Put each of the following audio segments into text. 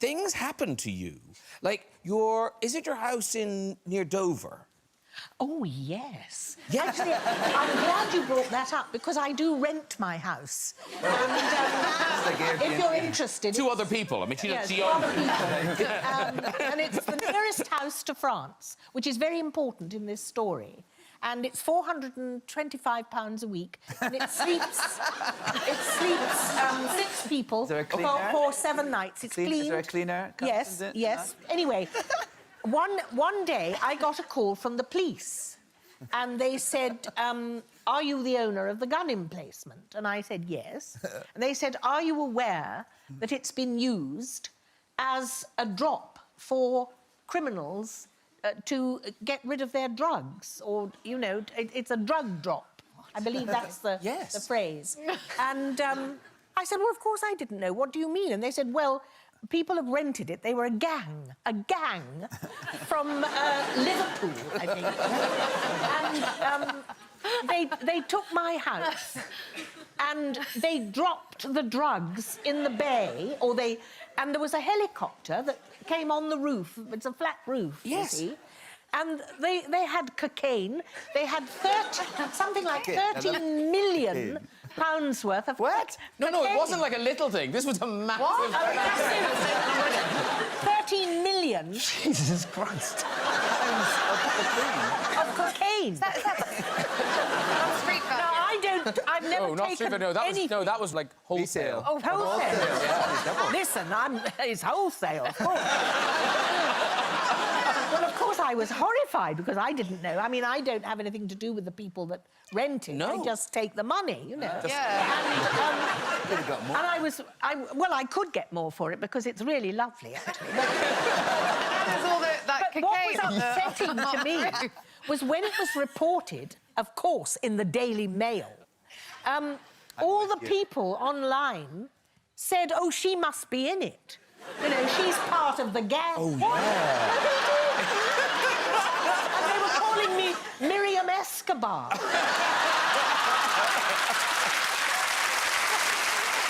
things happen to you. Like, is it your house near Dover? Oh, yes. Yeah. Actually, I'm glad you brought that up, because I do rent my house. And if you're interested... To other people. I mean, she yes, owns to other people. And it's the nearest house to France, which is very important in this story. And it's £425 a week, and it sleeps 6 people for 7 nights. It's clean. Is there a cleaner? Yes, yes. Anyway, one day I got a call from the police, and they said, "Are you the owner of the gun emplacement?" And I said, "Yes." And they said, "Are you aware that it's been used as a drop for criminals to get rid of their drugs, or, you know, it's a drug drop." I believe that's the phrase. And I said, "Well, of course I didn't know. What do you mean?" And they said, "Well, people have rented it. They were a gang from Liverpool, I think. And they took my house, and they dropped the drugs in the bay, and there was a helicopter that came on the roof. It's a flat roof, you see. And they had cocaine. They had something like 13 million pounds worth of... What? No, it wasn't like a little thing. This was a massive... What? Massive. 13 million... Jesus Christ. Of cocaine. I've never taken anything. No, that was like wholesale. Oh, wholesale. Yeah. Listen, it's wholesale, of course. Well, of course, I was horrified, because I didn't know. I mean, I don't have anything to do with the people that rent it. No. I just take the money, you know. Got more. And I could get more for it, because it's really lovely, actually. But what was upsetting to me was when it was reported, of course, in the Daily Mail, all the people online said, "Oh, she must be in it. You know, she's part of the gang." Oh, what? yeah. And they were calling me Miriam Escobar.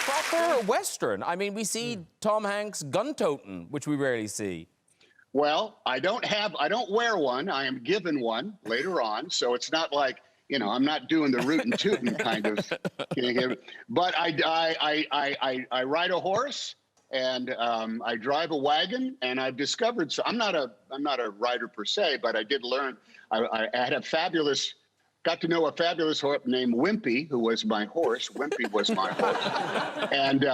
Proper Western. I mean, we see Tom Hanks gun-toting, which we rarely see. Well, I don't wear one. I am given one later on, so it's not like, you know, I'm not doing the rootin' tootin' kind of thing. But I ride a horse, and I drive a wagon, and I've discovered. So I'm not a rider per se, but I did learn. I got to know a fabulous horse named Wimpy, who was my horse. Wimpy was my horse, and.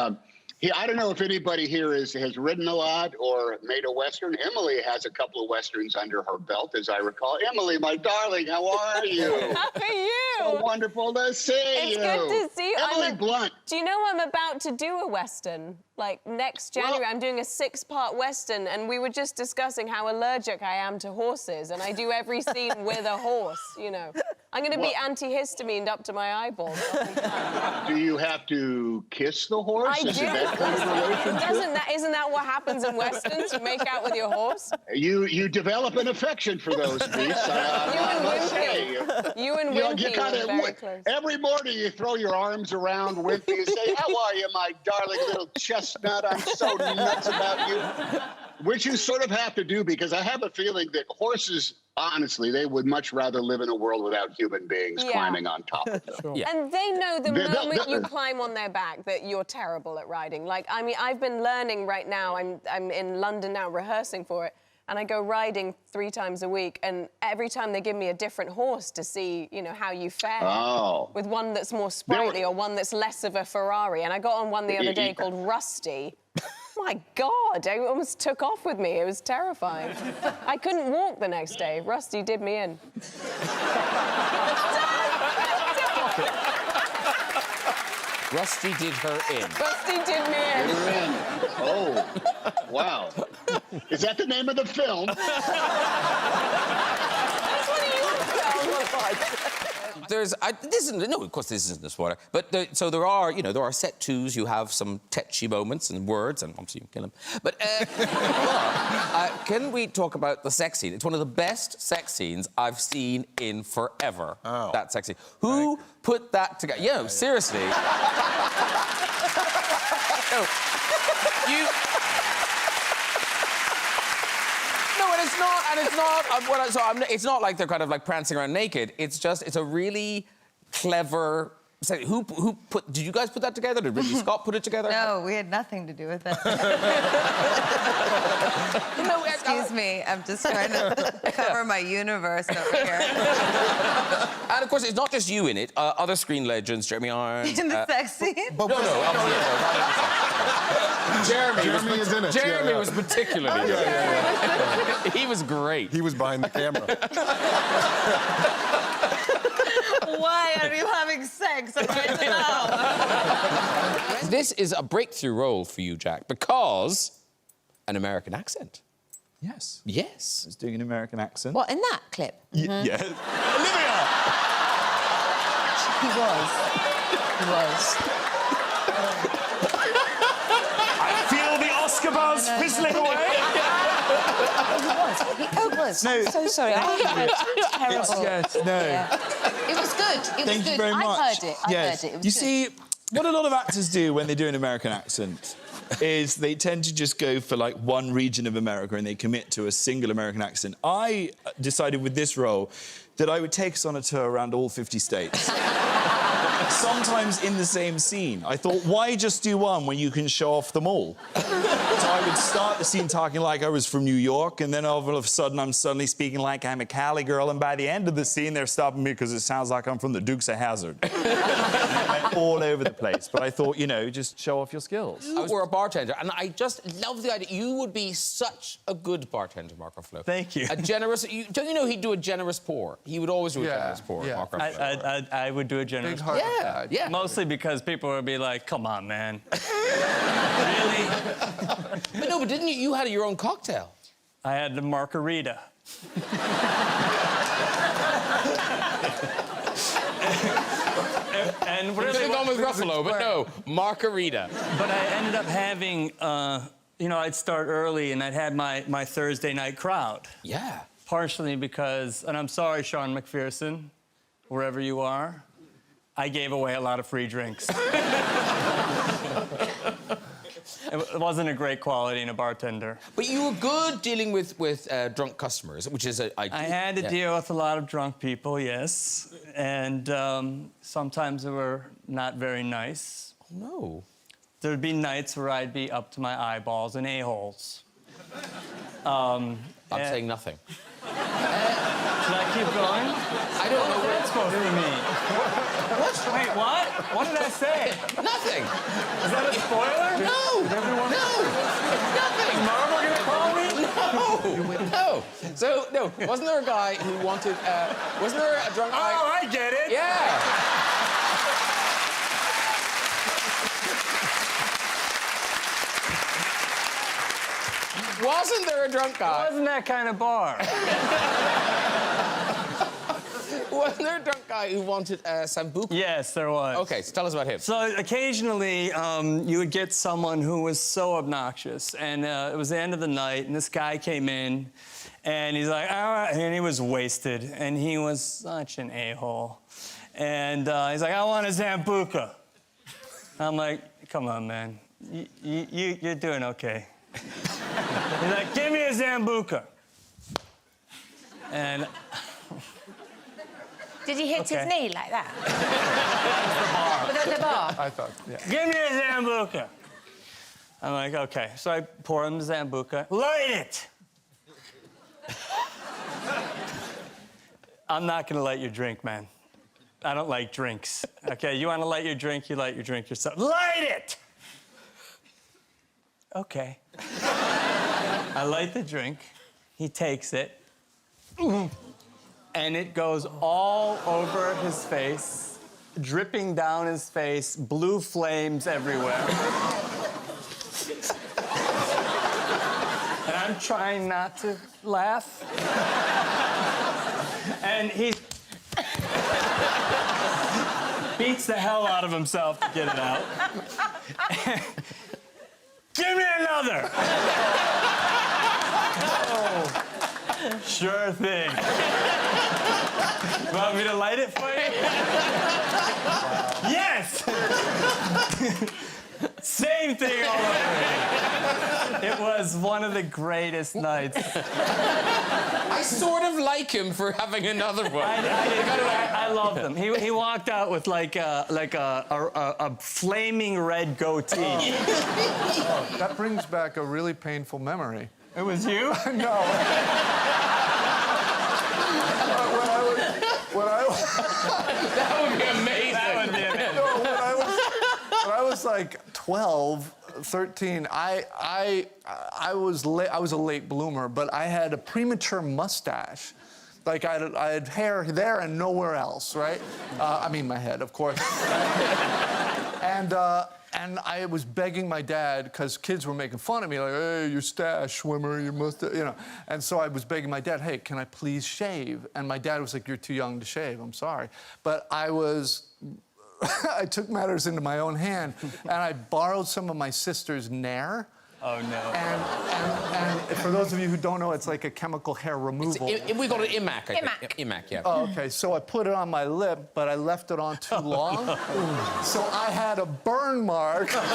I don't know if anybody here has ridden a lot or made a Western. Emily has a couple of Westerns under her belt, as I recall. Emily, my darling, how are you? How are you? So wonderful to see you. It's good to see you. Emily Blunt. Do you know I'm about to do a Western? Like, next January, I'm doing a 6-part Western, and we were just discussing how allergic I am to horses, and I do every scene with a horse, you know. I'm going to be antihistamine up to my eyeballs. Do you have to kiss the horse? I do. Kind of Isn't that what happens in Westerns? You make out with your horse? You develop an affection for those beasts. You and Wimpy are very close. Every morning you throw your arms around Wimpy and say, "How are you, my darling little chestnut? I'm so nuts about you." Which you sort of have to do, because I have a feeling that horses, honestly, they would much rather live in a world without human beings climbing on top of them. Sure. Yeah. And they know the moment you climb on their back that you're terrible at riding. Like, I mean, I've been learning right now. I'm in London now rehearsing for it, and I go riding 3 times a week, and every time they give me a different horse to see, you know, how you fare. With one that's more sprightly or one that's less of a Ferrari. And I got on one the other day called Rusty. My God, it almost took off with me. It was terrifying. I couldn't walk the next day. Rusty did me in. Rusty did her in. Rusty did me in. You're in. Oh, wow. Is that the name of the film? That's one of your films. Of course this isn't the spoiler, but so there are set twos. You have some tetchy moments and words, and obviously you kill them. But can we talk about the sex scene? It's one of the best sex scenes I've seen in forever. Oh. That sex scene. Who put that together? You know, seriously. No, you. it's not, it's not like they're kind of like prancing around naked. It's a really clever. Who put? Did you guys put that together? Did Ridley Scott put it together? No, we had nothing to do with it. No, Excuse me, I'm just trying to cover my universe over here. And of course, it's not just you in it. Other screen legends, Jeremy Irons. In the sex scene? No. Jeremy is in it. Jeremy was particularly good. He was great. He was behind the camera. Why are you having sex? I'd like to know. This is a breakthrough role for you, Jack, because an American accent. Yes. Yes. I was doing an American accent. What, in that clip? Yeah. Olivia! He was. I feel the Oscar buzz fizzling away. He was. No. I'm so sorry. I heard terrible. Yes, no. Yeah. It was good. It was Thank good. you very much. I heard it. I Yes. heard it. It was You good. see, what a lot of actors do when they do an American accent is they tend to just go for, like, one region of America and they commit to a single American accent. I decided with this role that I would take us on a tour around all 50 states. Sometimes in the same scene. I thought, why just do one when you can show off them all? So I would start the scene talking like I was from New York, and then all of a sudden I'm suddenly speaking like I'm a Cali girl, and by the end of the scene they're stopping me because it sounds like I'm from the Dukes of Hazzard. It went all over the place, but I thought, you know, just show off your skills. You were a bartender, and I just love the idea. You would be such a good bartender, Mark Ruffalo. Thank you. A generous... don't you know he'd do a generous pour? He would always do a generous pour, Mark Ruffalo. I would do a generous. Big heart. Yeah. Mostly because people would be like, come on, man. Really? But no, but didn't you... You had your own cocktail. I had the margarita. and You really, could have gone with Ruffalo, but no, margarita. but I ended up having, you know, I'd start early and I'd have my Thursday night crowd. Yeah. Partially because, and I'm sorry, Sean McPherson, wherever you are, I gave away a lot of free drinks. It wasn't a great quality in a bartender. But you were good dealing with drunk customers, which is I had to deal with a lot of drunk people, yes. And sometimes they were not very nice. No. There'd be nights where I'd be up to my eyeballs in a-holes. I'm saying nothing. Should I keep going? I don't know What's that supposed to mean? What? Wait, what? What did I say? Nothing. Is that a spoiler? No. Everyone... No. Nothing. Is Marvel gonna call me? No. So, no, wasn't there a guy who wanted... wasn't there a drunk guy... Oh, I get it. Yeah. Wasn't there a drunk guy? It wasn't that kind of bar. Wasn't there a drunk guy who wanted sambuca? Yes, there was. Okay, so tell us about him. So occasionally, you would get someone who was so obnoxious, and it was the end of the night, and this guy came in, and he's like, all right, and he was wasted, and he was such an a-hole. And he's like, I want a Zambuca. I'm like, come on, man. You're doing okay. He's like, give me a Zambuca. And... Did he hit his knee like that? the bar. I thought, yeah. Give me a Zambuca. I'm like, okay. So I pour him the Zambuca. Light it! I'm not gonna light your drink, man. I don't like drinks. Okay, you wanna light your drink, you light your drink yourself. Light it! Okay. I light the drink. He takes it. And it goes all over his face, dripping down his face, blue flames everywhere. And I'm trying not to laugh. And he beats the hell out of himself to get it out. Give me another! Oh, sure thing. Want me to light it for you? Yes! same thing all over again. It was one of the greatest nights. I sort of like him for having another one. I love him. He walked out with like a flaming red goatee. That brings back a really painful memory. It was you? No. That would be amazing. That would be amazing. No, when I was like 12, 13, I was a late bloomer, but I had a premature mustache. Like I had hair there and nowhere else, right? I mean my head, of course. And I was begging my dad, because kids were making fun of me, like, hey, your stash, swimmer, your mustache, you know. And so I was begging my dad, hey, can I please shave? And my dad was like, you're too young to shave, I'm sorry. But I I took matters into my own hand, and I borrowed some of my sister's Nair. Oh, no. And for those of you who don't know, it's like a chemical hair removal. We got it Imac, I think. Imac. Imac, yeah. Oh, okay, so I put it on my lip, but I left it on too long. So I had a burn mark. Just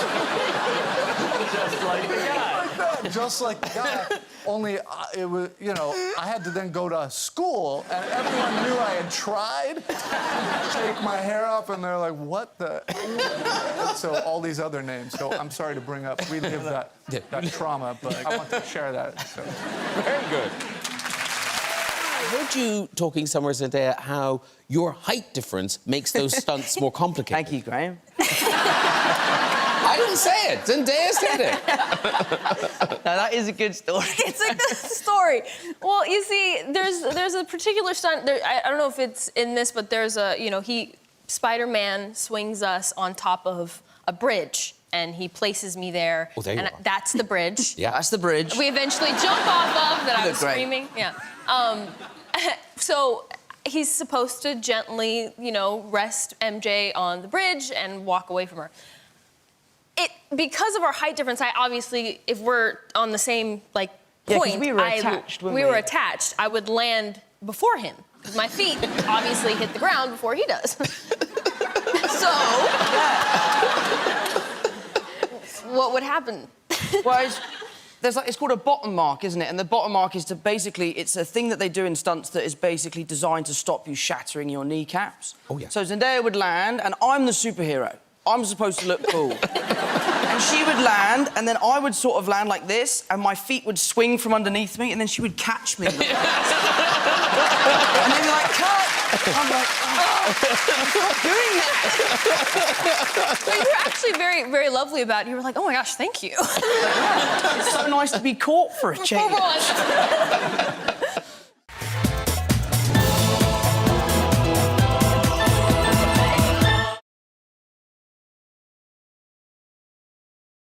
like the guy. Just like the guy. Only it was, you know, I had to then go to school, and everyone knew I had tried to take my hair up, and they're like, what the? So all these other names. So I'm sorry to relive that trauma, but I want to share that. So. Very good. I heard you talking somewhere, Zendaya, how your height difference makes those stunts more complicated. Thank you, Graham. I didn't say it. Zendaya said it. No, that is a good story. It's a good story. Well, you see, there's a particular stunt. I don't know if it's in this, but there's a, you know, Spider-Man swings us on top of a bridge, and he places me there. Oh, there you and are. That's the bridge. Yeah. That's the bridge. We eventually jump off of that. I You was look great. screaming. Yeah. So he's supposed to gently, you know, rest MJ on the bridge and walk away from her. Because of our height difference, I obviously, if we're on the same like Yeah, 'cause point, we were attached, weren't we we? were attached. I would land before him. My feet obviously hit the ground before he does. So, what would happen? Well, it's called a bottom mark, isn't it? And the bottom mark is it's a thing that they do in stunts that is basically designed to stop you shattering your kneecaps. Oh, yeah. So Zendaya would land, and I'm the superhero. I'm supposed to look cool. And she would land, and then I would sort of land like this, and my feet would swing from underneath me, and then she would catch me. And they'd be like, cut! I'm like, stop doing that! But you were actually very, very lovely about it. You were like, oh my gosh, thank you. It's so nice to be caught for a change. For once.